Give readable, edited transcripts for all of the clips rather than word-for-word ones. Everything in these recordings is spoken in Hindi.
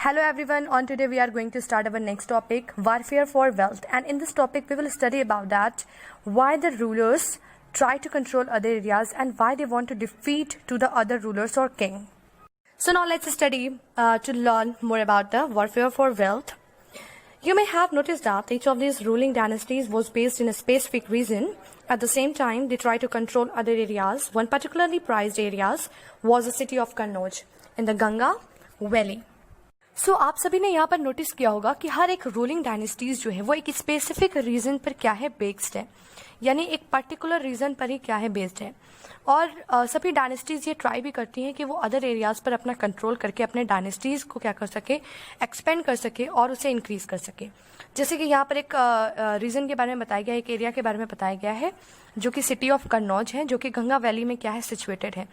Hello everyone, on today we are going to start our next topic, warfare for wealth, and in this topic we will study about that why the rulers try to control other areas and why they want to defeat to the other rulers or king. So now let's study to learn more about the warfare for wealth. You may have noticed that each of these ruling dynasties was based in a specific region. At the same time, they tried to control other areas. One particularly prized areas was the city of Kannauj in the Ganga Valley. आप सभी ने यहाँ पर नोटिस किया होगा कि हर एक रूलिंग डायनेस्टीज जो है वो एक स्पेसिफिक रीजन पर क्या है बेस्ड है, यानी एक पर्टिकुलर रीजन पर ही क्या है बेस्ड है। और सभी डायनेस्टीज ये ट्राई भी करती हैं कि वो अदर एरियाज पर अपना कंट्रोल करके अपने डायनेस्टीज को क्या कर सके, एक्सपेंड कर सके और उसे इंक्रीज कर सके। जैसे कि यहाँ पर एक रीजन के बारे में बताया गया, एक एरिया के बारे में बताया गया है जो कि सिटी ऑफ कन्नौज है, जो कि गंगा वैली में क्या है सिचुएटेड है,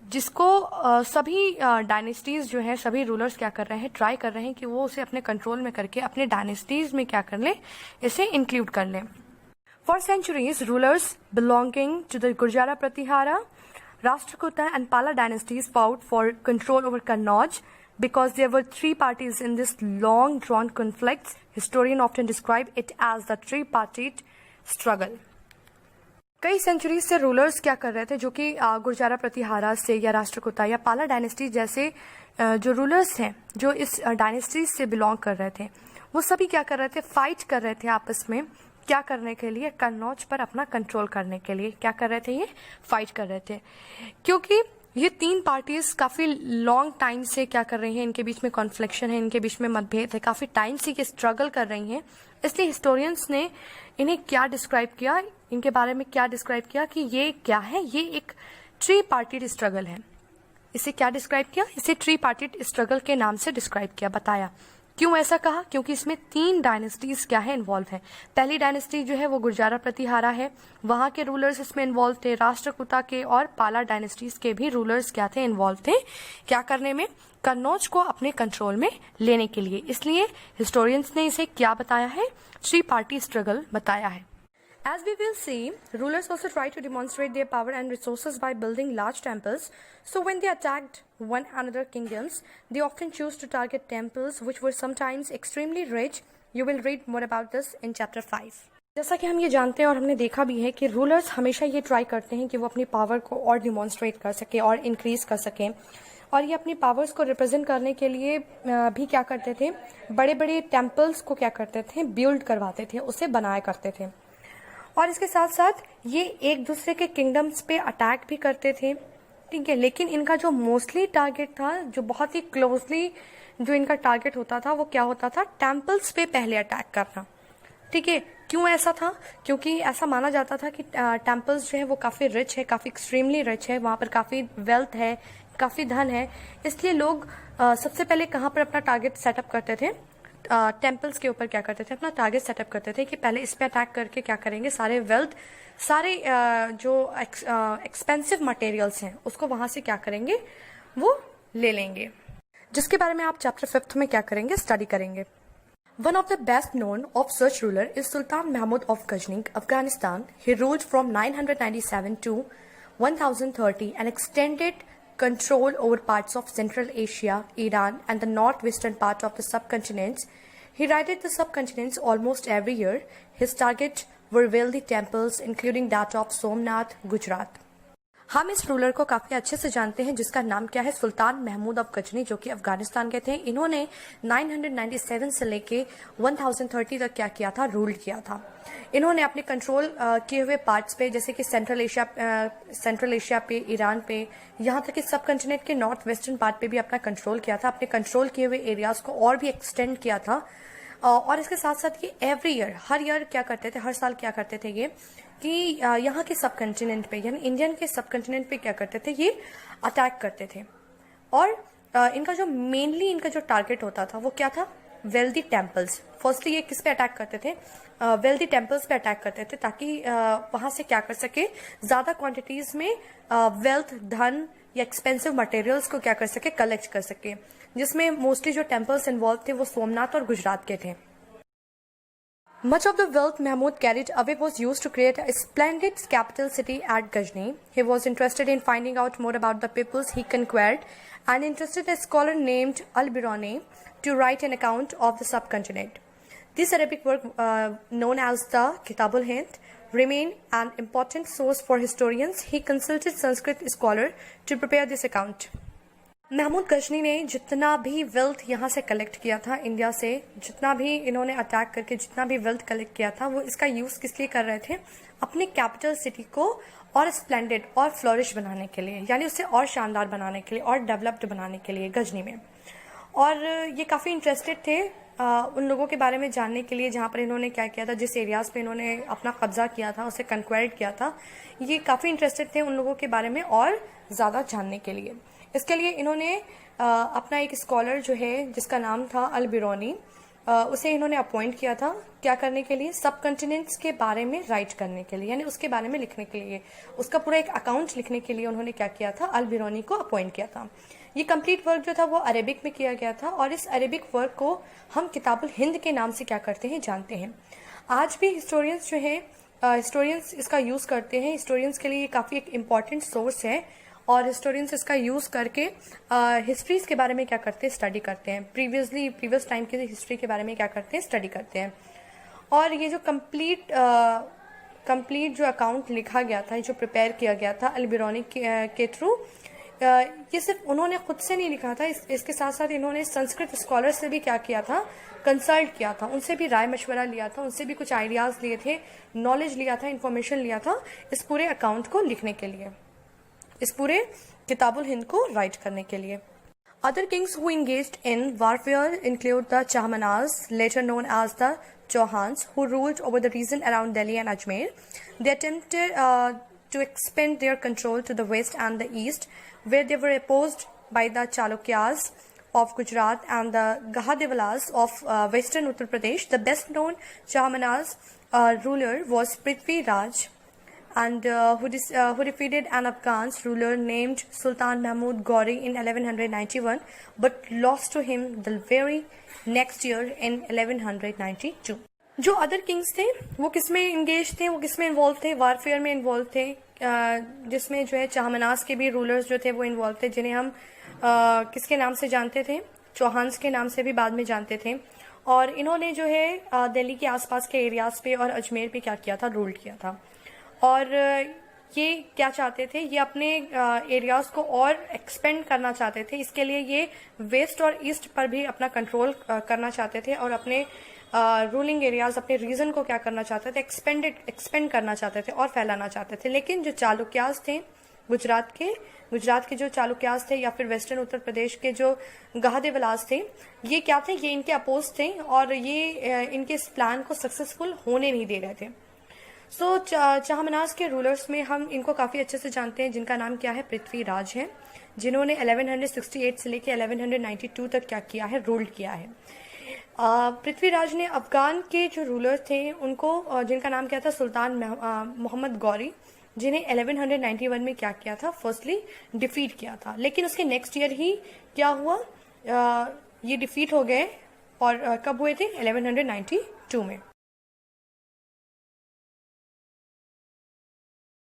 जिसको सभी डायनेस्टीज जो है, सभी रूलर्स क्या कर रहे हैं, ट्राई कर रहे हैं कि वो उसे अपने कंट्रोल में करके अपने डायनेस्टीज में क्या कर ले, इसे इंक्लूड कर ले। For centuries rulers belonging to the Gurjara Pratihara, Rashtrakuta and Pala dynasties fought for control over Kannauj because there were three parties in this long drawn conflict. Historians often describe it as the three-party struggle. कई सेंचुरीज से रूलर्स क्या कर रहे थे, जो कि गुर्जारा प्रतिहारा से या राष्ट्रकूटा या पाला डायनेस्टी जैसे जो रूलर्स हैं जो इस डायनेस्टी से बिलोंग कर रहे थे, वो सभी क्या कर रहे थे, फाइट कर रहे थे आपस में। क्या करने के लिए? कन्नौज पर अपना कंट्रोल करने के लिए क्या कर रहे थे, ये फाइट कर रहे थे। क्योंकि ये तीन पार्टीज काफी लॉन्ग टाइम से क्या कर रही हैं, इनके बीच में कॉन्फ्लिक्शन है, इनके बीच में मतभेद है, काफी टाइम से ये स्ट्रगल कर रही हैं। इसलिए हिस्टोरियंस ने इन्हें क्या डिस्क्राइब किया, इनके बारे में क्या डिस्क्राइब किया कि ये क्या है, ये एक थ्री पार्टीड स्ट्रगल है। इसे क्या डिस्क्राइब किया? इसे थ्री पार्टीड स्ट्रगल के नाम से डिस्क्राइब किया, बताया। क्यों ऐसा कहा? क्योंकि इसमें तीन डायनेस्टीज क्या है, इन्वॉल्व है। पहली डायनेस्टी जो है वो गुर्जारा प्रतिहारा है, वहां के रूलर्स इसमें इन्वॉल्व थे। राष्ट्रकूटा के और पाला डायनेस्टीज के भी रूलर्स क्या थे, इन्वॉल्व थे। क्या करने में? कन्नौज को अपने कंट्रोल में लेने के लिए। इसलिए हिस्टोरियंस ने इसे क्या बताया है, थ्री पार्टी स्ट्रगल बताया है। As we will see, rulers also try to demonstrate their power and resources by building large temples. So when they attacked one another kingdoms, they often choose to target temples which were sometimes extremely rich. You will read more about this in chapter 5. जैसा कि हम ये जानते हैं और हमने देखा भी है कि रूलर्स हमेशा ये ट्राई करते हैं कि वो अपनी पावर को और डिमॉन्स्ट्रेट कर सके और इंक्रीज कर सकें, और ये अपनी पावर्स को रिप्रेजेंट करने के लिए भी क्या करते थे, बड़े बड़े टेम्पल्स को क्या करते थे, बिल्ड करवाते थे, उसे बनाया करते थे। और इसके साथ साथ ये एक दूसरे के किंगडम्स पे अटैक भी करते थे, ठीक है। लेकिन इनका जो मोस्टली टारगेट था, जो बहुत ही क्लोजली जो इनका टारगेट होता था, वो क्या होता था, टेम्पल्स पे पहले अटैक करना, ठीक है। क्यों ऐसा था? क्योंकि ऐसा माना जाता था कि टेम्पल्स जो है वो काफी रिच है, काफी एक्सट्रीमली रिच है, वहां पर काफी वेल्थ है, काफी धन है। इसलिए लोग सबसे पहले कहाँ पर अपना टारगेट सेटअप करते थे, टेम्पल्स के ऊपर क्या करते थे, अपना टारगेट सेटअप करते थे कि पहले इस पे अटैक करके क्या करेंगे, सारे वेल्थ, सारे जो एक्सपेंसिव मटेरियल्स हैं उसको वहां से क्या करेंगे, वो ले लेंगे, जिसके बारे में आप चैप्टर 5 में क्या करेंगे, स्टडी करेंगे। One of the best known of such ruler is Sultan Mahmud of Ghazni, Afghanistan. He ruled from 997 to 1030 and extended control over parts of Central Asia, Iran, and the northwestern part of the subcontinents. He raided the subcontinents almost every year. His target were wealthy temples, including that of Somnath, Gujarat. हम इस रूलर को काफी अच्छे से जानते हैं, जिसका नाम क्या है, सुल्तान महमूद ऑफ गजनी, जो कि अफगानिस्तान के थे। इन्होंने 997 से लेके 1030 तक क्या किया था, रूल किया था। इन्होंने अपने कंट्रोल किए हुए पार्ट्स पे, जैसे कि सेंट्रल एशिया पे, ईरान पे, यहाँ तक कि सब कंटिनेंट के नॉर्थ वेस्टर्न पार्ट पे भी अपना कंट्रोल किया था। अपने कंट्रोल किए हुए एरियाज को और भी एक्सटेंड किया था। और इसके साथ साथ ये एवरी ईयर, हर ईयर क्या करते थे, हर साल क्या करते थे ये कि यहाँ के सब कंटिनेंट पे, यानी इंडियन के सब कंटिनेंट पे क्या करते थे, ये अटैक करते थे। और इनका जो मेनली इनका जो टारगेट होता था वो क्या था, वेल्दी टेम्पल्स। फर्स्टली ये किस पे अटैक करते थे, वेल्दी टेम्पल्स पे अटैक करते थे, ताकि वहां से क्या कर सके, ज्यादा क्वांटिटीज में वेल्थ, धन या एक्सपेंसिव मटेरियल्स को क्या कर सके, कलेक्ट कर सके। जिसमें मोस्टली जो टेम्पल्स इन्वॉल्व थे वो सोमनाथ और गुजरात के थे। Much of the wealth Mahmud carried away was used to create a splendid capital city at Ghazni. He was interested in finding out more about the peoples he conquered and entrusted a scholar named Al-Biruni to write an account of the subcontinent. This Arabic work, known as the Kitab al-Hind, remained an important source for historians. He consulted Sanskrit scholar to prepare this account. Mahmood Ghazni ने जितना भी वेल्थ यहाँ से कलेक्ट किया था इंडिया से, जितना भी इन्होंने अटैक करके जितना भी वेल्थ कलेक्ट किया था, वो इसका यूज़ किस लिए कर रहे थे? अपने कैपिटल सिटी को और स्प्लेंडेड और फ्लोरिश बनाने के लिए, यानी उसे और शानदार बनाने के लिए और डेवलप्ड बनाने के लिए गजनी में। और ये काफ़ी इंटरेस्टेड थे उन लोगों के बारे में जानने के लिए जहाँ पर इन्होंने क्या किया था, जिस एरियाज़ पे इन्होंने अपना कब्जा किया था, उसे कंक्वायर्ड किया था। ये काफ़ी इंटरेस्टेड थे उन लोगों के बारे में और ज़्यादा जानने के लिए। इसके लिए इन्होंने अपना एक स्कॉलर जो है जिसका नाम था अल-बिरूनी, उसे इन्होंने अपॉइंट किया था क्या करने के लिए? सब कॉन्टिनेंट्स के बारे में राइट करने के लिए, यानी उसके बारे में लिखने के लिए, उसका पूरा एक अकाउंट लिखने के लिए उन्होंने क्या किया था? अल-बिरूनी को अपॉइंट किया था। ये कंप्लीट वर्क जो था वो अरेबिक में किया गया था और इस अरेबिक वर्क को हम किताबुल हिंद के नाम से क्या करते हैं, जानते हैं। आज भी हिस्टोरियंस जो है हिस्टोरियंस इसका यूज़ करते हैं। हिस्टोरियंस के लिए काफ़ी एक इम्पॉर्टेंट सोर्स है और हिस्टोरियंस इसका यूज़ करके हिस्ट्रीज के बारे में क्या करते हैं? स्टडी करते हैं। प्रीवियस टाइम की हिस्ट्री के बारे में क्या करते हैं? स्टडी करते हैं। और ये जो कंप्लीट जो अकाउंट लिखा गया था, जो प्रिपेयर किया गया था अल-बिरूनी के थ्रू, ये सिर्फ उन्होंने खुद से नहीं लिखा था, इसके साथ साथ इन्होंने संस्कृत स्कॉलर से भी क्या किया था? कंसल्ट किया था, उनसे भी राय मशवरा लिया था, उनसे भी कुछ आइडियाज़ लिए थे, नॉलेज लिया था, इन्फॉर्मेशन लिया था इस पूरे अकाउंट को लिखने के लिए, इस पूरे किताबुल हिंद को राइट करने के लिए। Other kings who engaged in warfare include the Chahmanas, later known as the Chauhans, who ruled over the region around Delhi and Ajmer. They attempted to expand their control to the west and the east, where they were opposed by the Chalukyas of Gujarat and the Gahadwalas of western Uttar Pradesh. The best known Chahmanas ruler was Prithvi Raj, and who defeated an Afghan ruler named Sultan Mahmud Ghori in 1191, but lost to him the very next year in 1192. जो अदर किंग्स थे वो किस में इंगेज थे, वो किस में इन्वॉल्व थे? वारफेयर में इन्वॉल्व थे, जिसमें जो है चाहमनास के भी रूलर्स जो थे वो इन्वॉल्व थे, जिन्हें हम किसके नाम से जानते थे? चौहान्स के नाम से भी बाद में जानते थे। और इन्होंने जो है दिल्ली के आसपास के एरियाज पे और अजमेर पे क्या किया था? रूल किया था। और ये क्या चाहते थे? ये अपने एरियाज को और एक्सपेंड करना चाहते थे। इसके लिए ये वेस्ट और ईस्ट पर भी अपना कंट्रोल करना चाहते थे और अपने रूलिंग एरियाज, अपने रीजन को क्या करना चाहते थे? एक्सपेंड करना चाहते थे और फैलाना चाहते थे। लेकिन जो चालुक्यास थे, गुजरात के जो चालुक्यास थे या फिर वेस्टर्न उत्तर प्रदेश के जो गहादेवलास थे, ये क्या थे? ये इनके अपोज थे और ये इनके इस प्लान को सक्सेसफुल होने नहीं दे रहे थे। सो चाहमनास के रूलर्स में हम इनको काफ़ी अच्छे से जानते हैं, जिनका नाम क्या है? पृथ्वी राज है, जिन्होंने 1168 से लेकर 1192 तक क्या किया है? रूल किया है। पृथ्वीराज ने अफगान के जो रूलर थे उनको, जिनका नाम क्या था? सुल्तान मोहम्मद गौरी, जिन्हें 1191 में क्या किया था? फर्स्टली डिफीट किया था। लेकिन उसके नेक्स्ट ईयर ही क्या हुआ? ये डिफीट हो गए। और कब हुए थे? 1192 में।